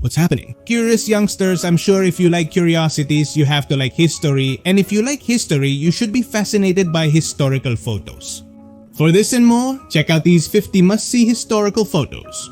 What's happening? Curious youngsters, I'm sure if you like curiosities, you have to like history, and if you like history, you should be fascinated by historical photos. For this and more, check out these 50 must-see historical photos.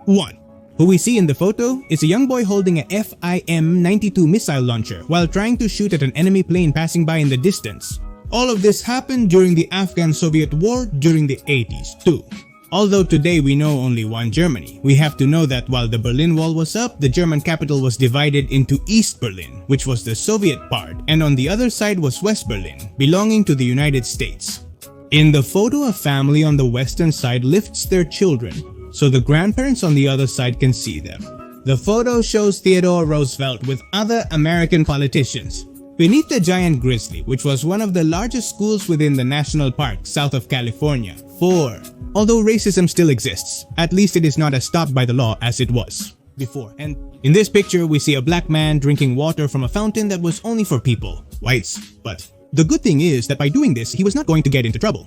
1. Who we see in the photo is a young boy holding a FIM-92 missile launcher while trying to shoot at an enemy plane passing by in the distance. All of this happened during the Afghan-Soviet war during the 80s too. Although today we know only one Germany, we have to know that while the Berlin Wall was up, the German capital was divided into East Berlin, which was the Soviet part, and on the other side was West Berlin, belonging to the United States. In the photo, a family on the western side lifts their children, so the grandparents on the other side can see them. The photo shows Theodore Roosevelt with other American politicians beneath the giant grizzly, which was one of the largest schools within the national park south of California. 4. Although racism still exists, at least it is not as stopped by the law as it was before. And in this picture, we see a black man drinking water from a fountain that was only for people, whites. But the good thing is that by doing this, he was not going to get into trouble.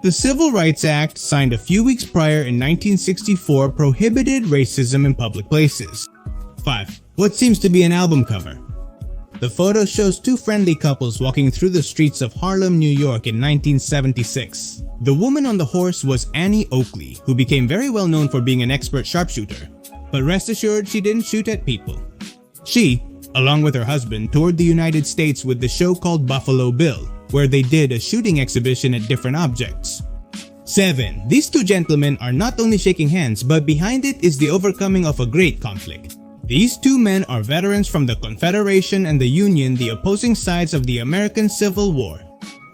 The Civil Rights Act, signed a few weeks prior in 1964, prohibited racism in public places. 5. What seems to be an album cover. The photo shows two friendly couples walking through the streets of Harlem, New York in 1976. The woman on the horse was Annie Oakley, who became very well known for being an expert sharpshooter. But rest assured, she didn't shoot at people. She, along with her husband, toured the United States with the show called Buffalo Bill, where they did a shooting exhibition at different objects. 7. These two gentlemen are not only shaking hands, but behind it is the overcoming of a great conflict. These two men are veterans from the Confederation and the Union, the opposing sides of the American Civil War.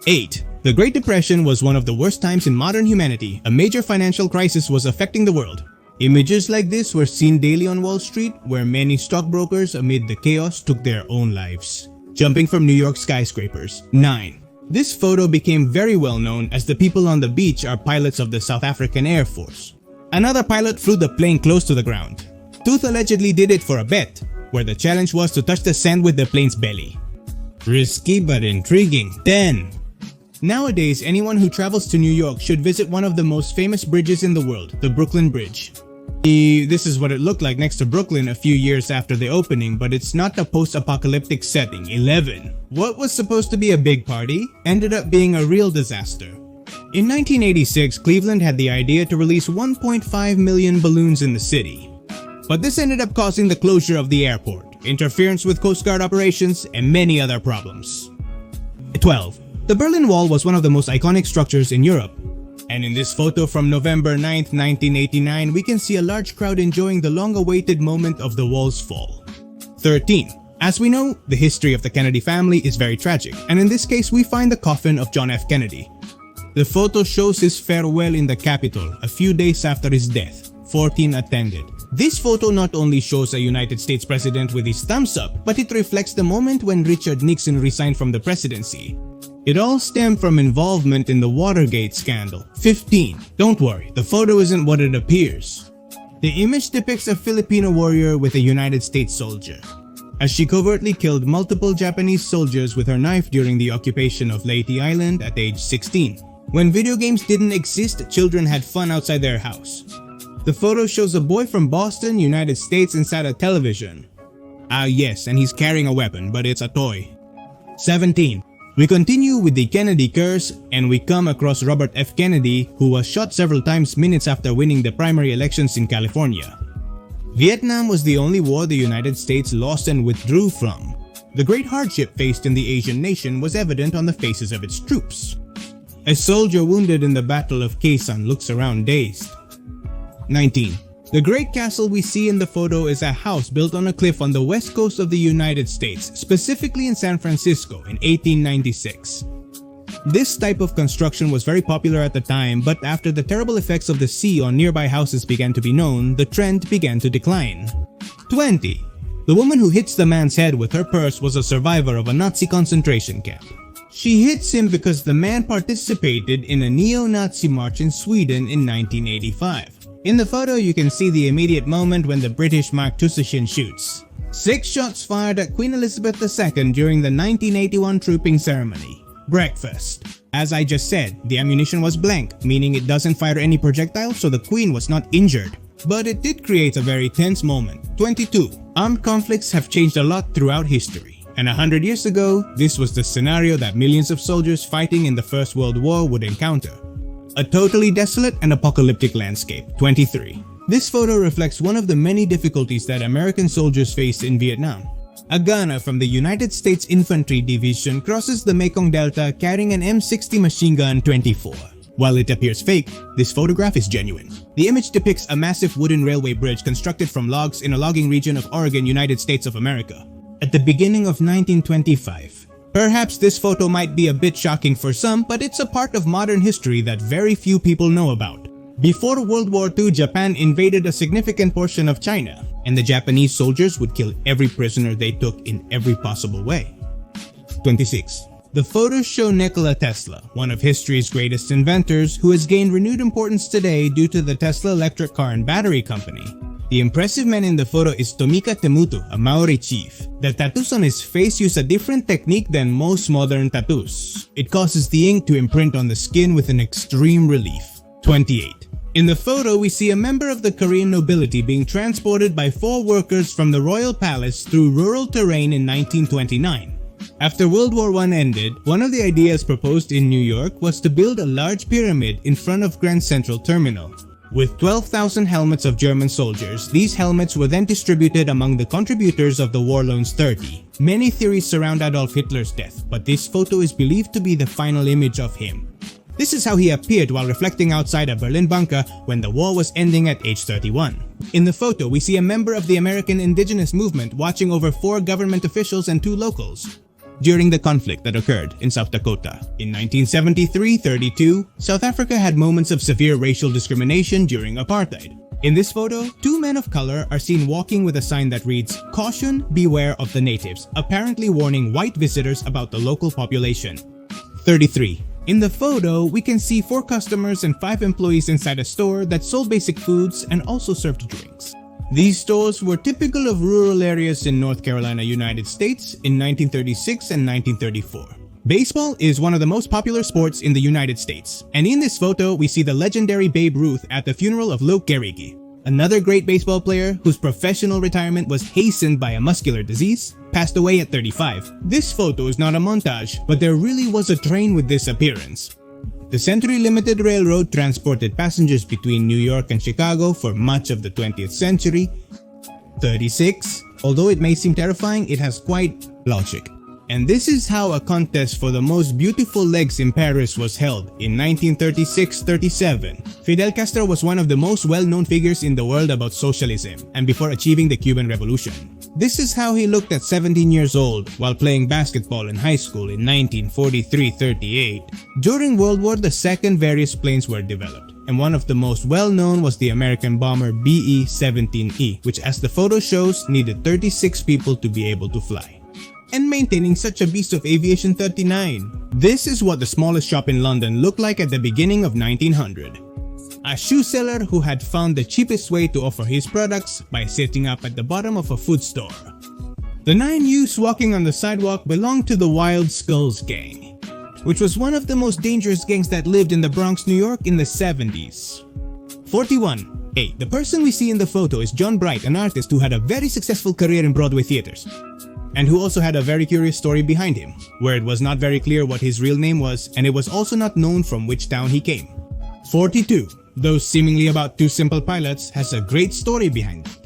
8. The Great Depression was one of the worst times in modern humanity. A major financial crisis was affecting the world. Images like this were seen daily on Wall Street, where many stockbrokers amid the chaos took their own lives, jumping from New York skyscrapers. 9. This photo became very well known as the people on the beach are pilots of the South African Air Force. Another pilot flew the plane close to the ground. Tooth allegedly did it for a bet, where the challenge was to touch the sand with the plane's belly. Risky but intriguing. 10. Nowadays, anyone who travels to New York should visit one of the most famous bridges in the world, the Brooklyn Bridge. This is what it looked like next to Brooklyn a few years after the opening, but it's not a post-apocalyptic setting. 11. What was supposed to be a big party ended up being a real disaster. In 1986, Cleveland had the idea to release 1.5 million balloons in the city. But this ended up causing the closure of the airport, interference with Coast Guard operations, and many other problems. 12. The Berlin Wall was one of the most iconic structures in Europe. And in this photo from November 9, 1989, we can see a large crowd enjoying the long-awaited moment of the wall's fall. 13. As we know, the history of the Kennedy family is very tragic, and in this case we find the coffin of John F. Kennedy. The photo shows his farewell in the Capitol a few days after his death. 14 attended. This photo not only shows a United States president with his thumbs up, but it reflects the moment when Richard Nixon resigned from the presidency. It all stemmed from involvement in the Watergate scandal. 15. Don't worry, the photo isn't what it appears. The image depicts a Filipino warrior with a United States soldier, as she covertly killed multiple Japanese soldiers with her knife during the occupation of Leyte Island at age 16. When video games didn't exist, children had fun outside their house. The photo shows a boy from Boston, United States inside a television. Yes, and he's carrying a weapon, but it's a toy. 17. We continue with the Kennedy curse, and we come across Robert F. Kennedy, who was shot several times minutes after winning the primary elections in California. Vietnam was the only war the United States lost and withdrew from. The great hardship faced in the Asian nation was evident on the faces of its troops. A soldier wounded in the Battle of Quezon City looks around dazed. 19. The great castle we see in the photo is a house built on a cliff on the west coast of the United States, specifically in San Francisco in 1896. This type of construction was very popular at the time, but after the terrible effects of the sea on nearby houses began to be known, the trend began to decline. 20. The woman who hits the man's head with her purse was a survivor of a Nazi concentration camp. She hits him because the man participated in a neo-Nazi march in Sweden in 1985. In the photo, you can see the immediate moment when the British Mark II shoots. 6 shots fired at Queen Elizabeth II during the 1981 trooping ceremony. Breakfast. As I just said, the ammunition was blank, meaning it doesn't fire any projectile, so the Queen was not injured. But it did create a very tense moment. 22. Armed conflicts have changed a lot throughout history. And 100 years ago, this was the scenario that millions of soldiers fighting in the First World War would encounter. A totally desolate and apocalyptic landscape. 23. This photo reflects one of the many difficulties that American soldiers faced in Vietnam. A gunner from the United States Infantry Division crosses the Mekong Delta carrying an M60 machine gun 24. While it appears fake, this photograph is genuine. The image depicts a massive wooden railway bridge constructed from logs in a logging region of Oregon, United States of America, at the beginning of 1925. Perhaps this photo might be a bit shocking for some, but it's a part of modern history that very few people know about. Before World War II, Japan invaded a significant portion of China, and the Japanese soldiers would kill every prisoner they took in every possible way. 26. The photos show Nikola Tesla, one of history's greatest inventors who has gained renewed importance today due to the Tesla electric car and battery company. The impressive man in the photo is Tomika Temuto, a Maori chief. The tattoos on his face use a different technique than most modern tattoos. It causes the ink to imprint on the skin with an extreme relief. 28. In the photo, we see a member of the Korean nobility being transported by 4 workers from the royal palace through rural terrain in 1929. After World War I ended, one of the ideas proposed in New York was to build a large pyramid in front of Grand Central Terminal. With 12,000 helmets of German soldiers, these helmets were then distributed among the contributors of the War Loans 30. Many theories surround Adolf Hitler's death, but this photo is believed to be the final image of him. This is how he appeared while reflecting outside a Berlin bunker when the war was ending at age 31. In the photo, we see a member of the American indigenous movement watching over 4 government officials and 2 locals during the conflict that occurred in South Dakota. In 1973-32, South Africa had moments of severe racial discrimination during apartheid. In this photo, 2 men of color are seen walking with a sign that reads, "Caution, beware of the natives," apparently warning white visitors about the local population. 33. In the photo, we can see 4 customers and 5 employees inside a store that sold basic foods and also served drinks. These stores were typical of rural areas in North Carolina, United States in 1936 and 1934. Baseball is one of the most popular sports in the United States, and in this photo, we see the legendary Babe Ruth at the funeral of Luke Gehrig, another great baseball player whose professional retirement was hastened by a muscular disease, passed away at 35. This photo is not a montage, but there really was a train with this appearance. The Century Limited Railroad transported passengers between New York and Chicago for much of the 20th century. 36. Although it may seem terrifying, it has quite logic. And this is how a contest for the most beautiful legs in Paris was held in 1936-37. Fidel Castro was one of the most well-known figures in the world about socialism and before achieving the Cuban Revolution. This is how he looked at 17 years old while playing basketball in high school in 1943-38. During World War II, various planes were developed, and one of the most well-known was the American bomber BE-17E, which, as the photo shows, needed 36 people to be able to fly. And maintaining such a beast of aviation. 39. This is what the smallest shop in London looked like at the beginning of 1900. A shoe seller who had found the cheapest way to offer his products by sitting up at the bottom of a food store. The 9 youths walking on the sidewalk belonged to the Wild Skulls gang, which was one of the most dangerous gangs that lived in the Bronx, New York in the 70s. 41. Hey, the person we see in the photo is John Bright, an artist who had a very successful career in Broadway theaters, and who also had a very curious story behind him, where it was not very clear what his real name was, and it was also not known from which town he came. 42. Those seemingly about 2 simple pilots has a great story behind it.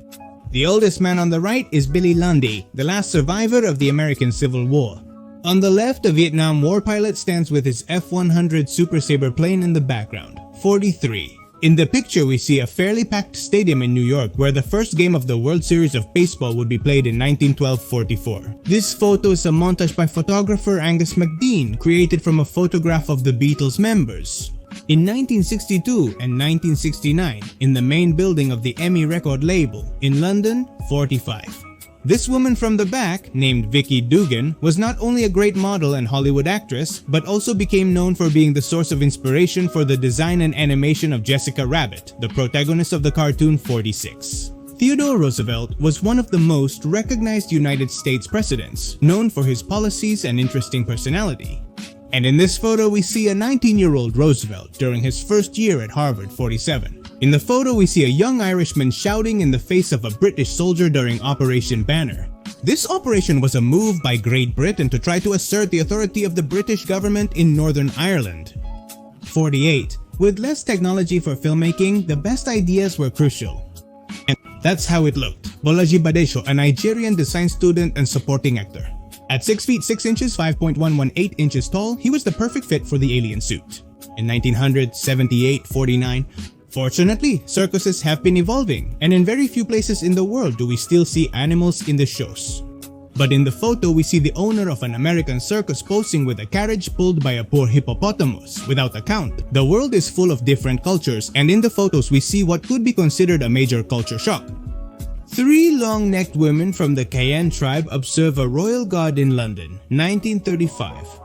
The oldest man on the right is Billy Lundy, the last survivor of the American Civil War. On the left, a Vietnam War pilot stands with his F-100 Super Sabre plane in the background. 43. In the picture, we see a fairly packed stadium in New York where the first game of the World Series of Baseball would be played in 1912-44. This photo is a montage by photographer Angus MacDean, created from a photograph of the Beatles members. In 1962 and 1969, in the main building of the EMI record label in London. 45. This woman from the back, named Vicky Dugan, was not only a great model and Hollywood actress, but also became known for being the source of inspiration for the design and animation of Jessica Rabbit, the protagonist of the cartoon 46. Theodore Roosevelt was one of the most recognized United States presidents, known for his policies and interesting personality. And in this photo, we see a 19-year-old Roosevelt during his first year at Harvard. 47. In the photo, we see a young Irishman shouting in the face of a British soldier during Operation Banner. This operation was a move by Great Britain to try to assert the authority of the British government in Northern Ireland. 48. With less technology for filmmaking, the best ideas were crucial. And that's how it looked. Bolaji Badesho, a Nigerian design student and supporting actor. At 6 feet 6 inches, 5.118 inches tall, he was the perfect fit for the alien suit. In 1978-49, fortunately, circuses have been evolving, and in very few places in the world do we still see animals in the shows. But in the photo, we see the owner of an American circus posing with a carriage pulled by a poor hippopotamus without a count. The world is full of different cultures, and in the photos we see what could be considered a major culture shock. 3 long-necked women from the Cayenne tribe observe a royal guard in London, 1935.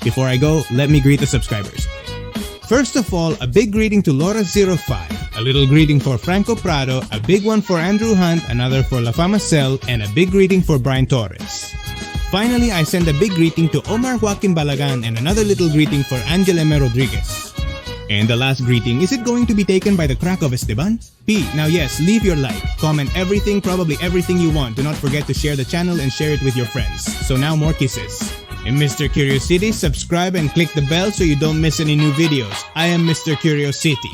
Before I go, let me greet the subscribers. First of all, a big greeting to Laura05, a little greeting for Franco Prado, a big one for Andrew Hunt, another for La Fama Cell, and a big greeting for Brian Torres. Finally, I send a big greeting to Omar Joaquin Balagan and another little greeting for Angel M. Rodriguez. And the last greeting, is it going to be taken by the crack of Esteban? P. Now yes, leave your like, comment everything, probably everything you want. Do not forget to share the channel and share it with your friends. So now more kisses. And Mr. Curiosities, subscribe and click the bell so you don't miss any new videos. I am Mr. Curiosity.